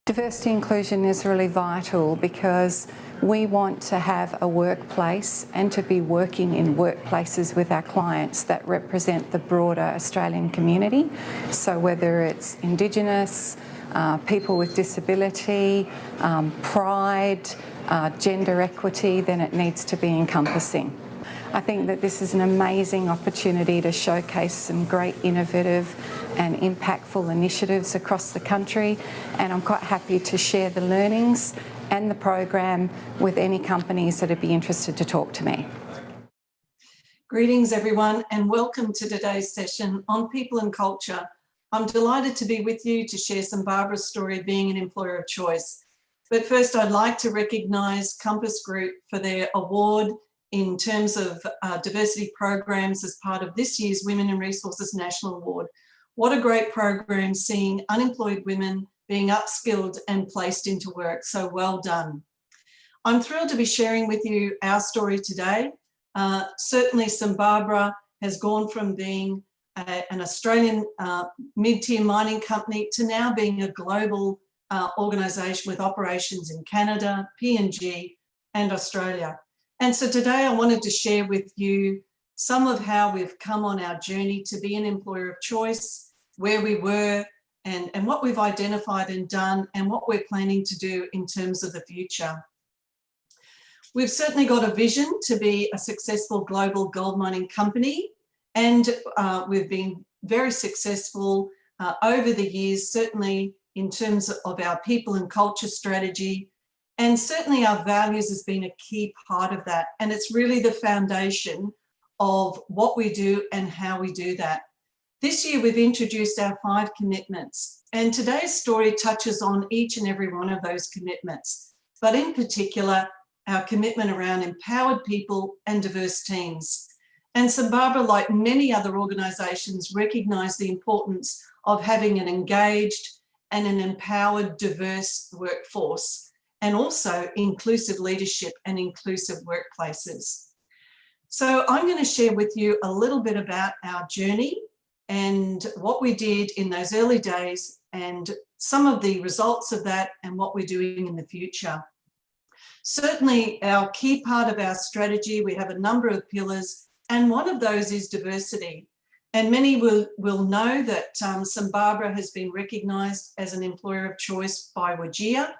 Diversity inclusion is really vital because we want to have a workplace and to be working in workplaces with our clients that represent the broader Australian community. So whether it's Indigenous, people with disability, pride, gender equity, then it needs to be encompassing. I think that this is an amazing opportunity to showcase some great innovative and impactful initiatives across the country, and I'm quite happy to share the learnings and the program with any companies that would be interested to talk to me. Greetings everyone, and welcome to today's session on people and culture. I'm delighted to be with you to share some Barbara's story of being an employer of choice. But first I'd like to recognise Compass Group for their award in terms of diversity programs as part of this year's Women in Resources National Award. What a great program, seeing unemployed women being upskilled and placed into work. So well done. I'm thrilled to be sharing with you our story today. Certainly St Barbara has gone from being an Australian mid-tier mining company to now being a global organisation with operations in Canada, PNG and Australia. And so today I wanted to share with you some of how we've come on our journey to be an employer of choice, where we were and what we've identified and done and what we're planning to do in terms of the future. We've certainly got a vision to be a successful global gold mining company, and we've been very successful over the years, certainly in terms of our people and culture strategy. And certainly our values has been a key part of that. And it's really the foundation of what we do and how we do that. This year, we've introduced our 5 commitments, and today's story touches on each and every one of those commitments, but in particular, our commitment around empowered people and diverse teams. And St Barbara, like many other organisations, recognise the importance of having an engaged and an empowered, diverse workforce, and also inclusive leadership and inclusive workplaces. So I'm going to share with you a little bit about our journey and what we did in those early days and some of the results of that and what we're doing in the future. Certainly our key part of our strategy, we have a number of pillars, and one of those is diversity. And many will know that St Barbara has been recognised as an employer of choice by WGEA.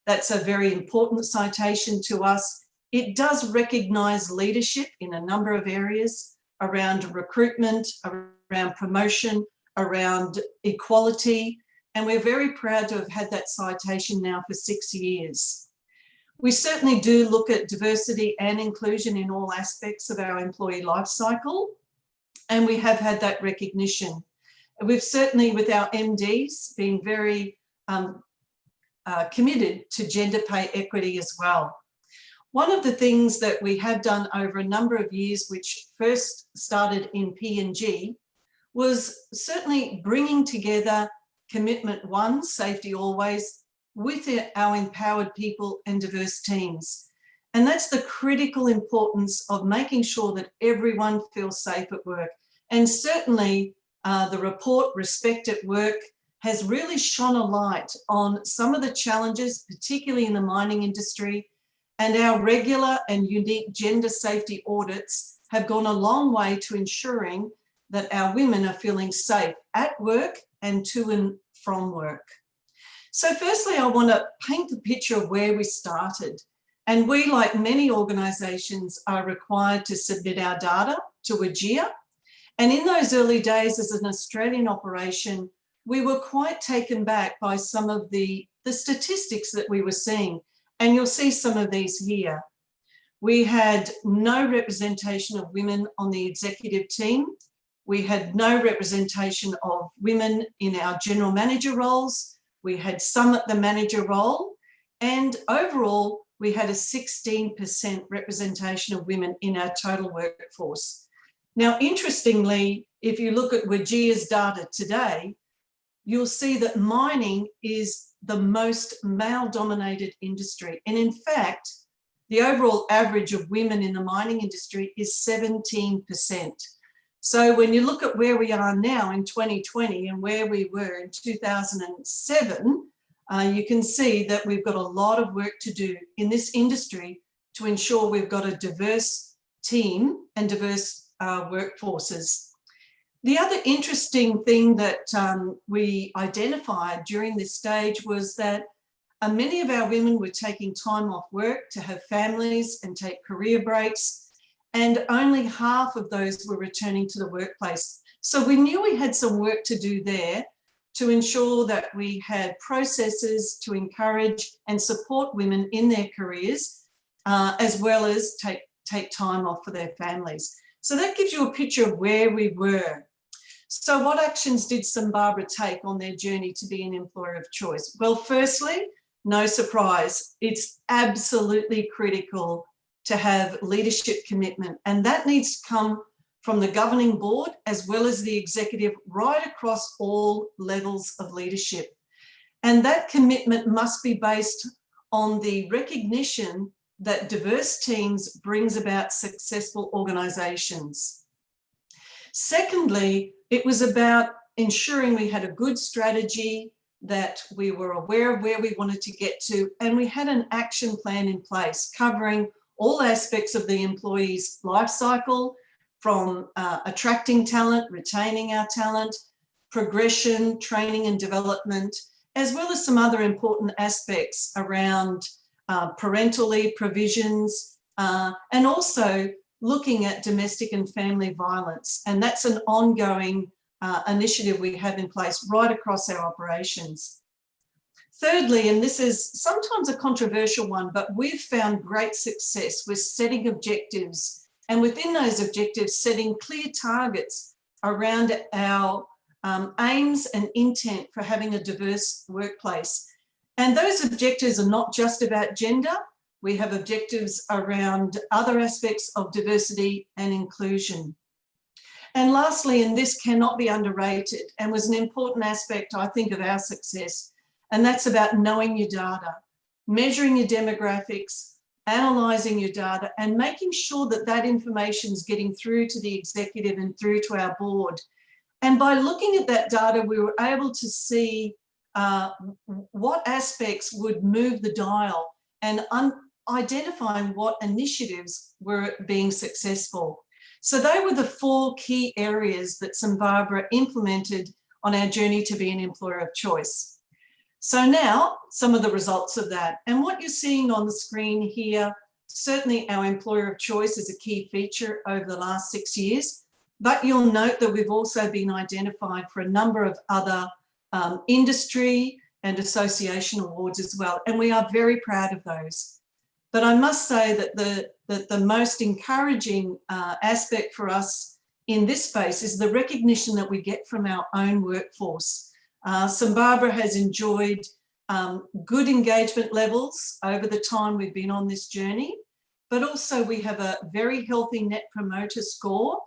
That's a very important citation to us. It does recognise leadership in a number of areas around recruitment, around promotion, around equality, and we're very proud to have had that citation now for 6 years. We certainly do look at diversity and inclusion in all aspects of our employee life cycle, and we have had that recognition. We've certainly, with our MDs, been very committed to gender pay equity as well. One of the things that we have done over a number of years, which first started in PNG, was certainly bringing together commitment 1, safety always, with our empowered people and diverse teams. And that's the critical importance of making sure that everyone feels safe at work. And certainly the report Respect at Work has really shone a light on some of the challenges, particularly in the mining industry, and our regular and unique gender safety audits have gone a long way to ensuring that our women are feeling safe at work and to and from work. So firstly, I want to paint the picture of where we started. And we, like many organisations, are required to submit our data to WGEA. And in those early days as an Australian operation, we were quite taken back by some of the statistics that we were seeing. And you'll see some of these here. We had no representation of women on the executive team. We had no representation of women in our general manager roles. We had some at the manager role. And overall, we had a 16% representation of women in our total workforce. Now, interestingly, if you look at WGEA's data today, you'll see that mining is the most male-dominated industry. And in fact, the overall average of women in the mining industry is 17%. So when you look at where we are now in 2020 and where we were in 2007, you can see that we've got a lot of work to do in this industry to ensure we've got a diverse team and diverse workforces. The other interesting thing that we identified during this stage was that many of our women were taking time off work to have families and take career breaks, and only half of those were returning to the workplace. So we knew we had some work to do there to ensure that we had processes to encourage and support women in their careers, as well as take time off for their families. So that gives you a picture of where we were. So what actions did St Barbara take on their journey to be an employer of choice? Well, firstly, no surprise, it's absolutely critical to have leadership commitment, and that needs to come from the governing board as well as the executive, right across all levels of leadership. And that commitment must be based on the recognition that diverse teams brings about successful organisations. Secondly, it was about ensuring we had a good strategy, that we were aware of where we wanted to get to, and we had an action plan in place covering all aspects of the employee's life cycle, from attracting talent, retaining our talent, progression, training and development, as well as some other important aspects around parental leave provisions, and also looking at domestic and family violence. And that's an ongoing initiative we have in place right across our operations. Thirdly, and this is sometimes a controversial one, but we've found great success with setting objectives, and within those objectives, setting clear targets around our aims and intent for having a diverse workplace. And those objectives are not just about gender. We have objectives around other aspects of diversity and inclusion. And lastly, and this cannot be underrated and was an important aspect, I think, of our success, and that's about knowing your data, measuring your demographics, analysing your data, and making sure that that information is getting through to the executive and through to our board. And by looking at that data, we were able to see what aspects would move the dial and identifying what initiatives were being successful. So they were the 4 key areas that St Barbara implemented on our journey to be an employer of choice. So now, some of the results of that. And what you're seeing on the screen here, certainly our employer of choice is a key feature over the last 6 years, but you'll note that we've also been identified for a number of other industry and association awards as well, and we are very proud of those. But I must say that the most encouraging aspect for us in this space is the recognition that we get from our own workforce. St Barbara has enjoyed good engagement levels over the time we've been on this journey, but also we have a very healthy Net Promoter Score.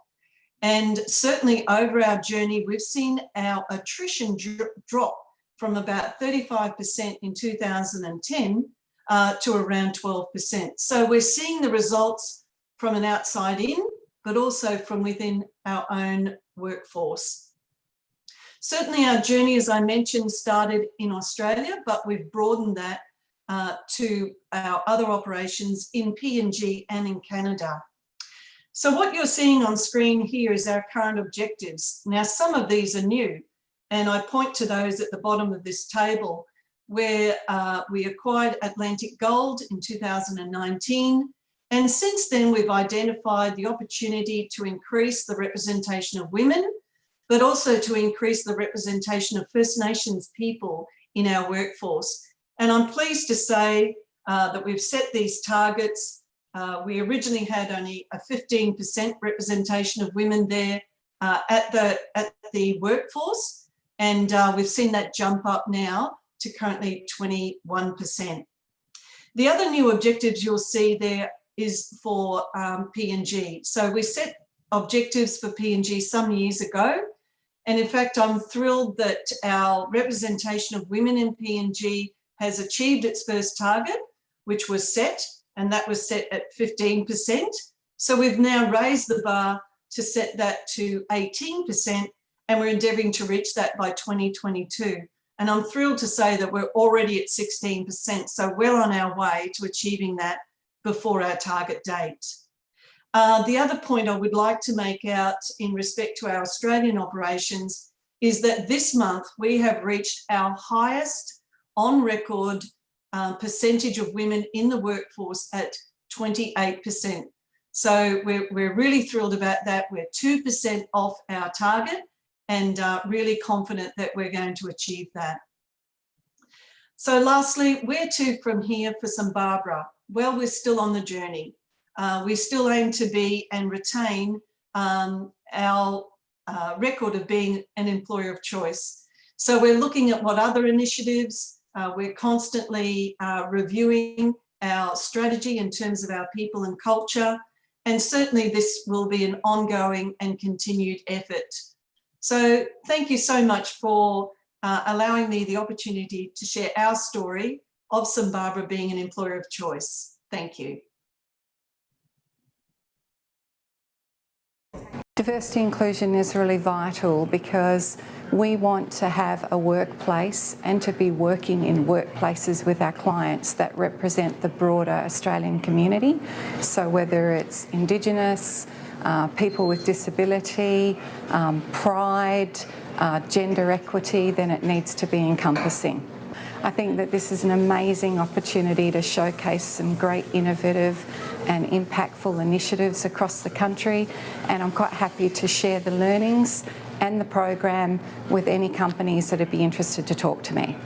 And certainly over our journey, we've seen our attrition drop from about 35% in 2010 to around 12%. So we're seeing the results from an outside in, but also from within our own workforce. Certainly our journey, as I mentioned, started in Australia, but we've broadened that to our other operations in PNG and in Canada. So what you're seeing on screen here is our current objectives. Now, some of these are new, and I point to those at the bottom of this table, where we acquired Atlantic Gold in 2019. And since then, we've identified the opportunity to increase the representation of women, but also to increase the representation of First Nations people in our workforce. And I'm pleased to say that we've set these targets. We originally had only a 15% representation of women there at the workforce, and we've seen that jump up now to currently 21%. The other new objectives you'll see there is for PNG. So we set objectives for PNG some years ago, and in fact I'm thrilled that our representation of women in PNG has achieved its first target, which was set, and that was set at 15%. So we've now raised the bar to set that to 18%, and we're endeavouring to reach that by 2022. And I'm thrilled to say that we're already at 16%, so well on our way to achieving that before our target date. The other point I would like to make out in respect to our Australian operations is that this month we have reached our highest on record percentage of women in the workforce at 28%. So we're really thrilled about that. We're 2% off our target and really confident that we're going to achieve that. So lastly, where to from here for St Barbara? Well, we're still on the journey. We still aim to be and retain our record of being an employer of choice. So we're looking at what other initiatives, we're constantly reviewing our strategy in terms of our people and culture, and certainly this will be an ongoing and continued effort. So thank you so much for allowing me the opportunity to share our story of St Barbara being an employer of choice. Thank you. Diversity inclusion is really vital because we want to have a workplace and to be working in workplaces with our clients that represent the broader Australian community. So whether it's Indigenous, people with disability, pride, gender equity, then it needs to be encompassing. I think that this is an amazing opportunity to showcase some great innovative and impactful initiatives across the country, and I'm quite happy to share the learnings and the program with any companies that would be interested to talk to me.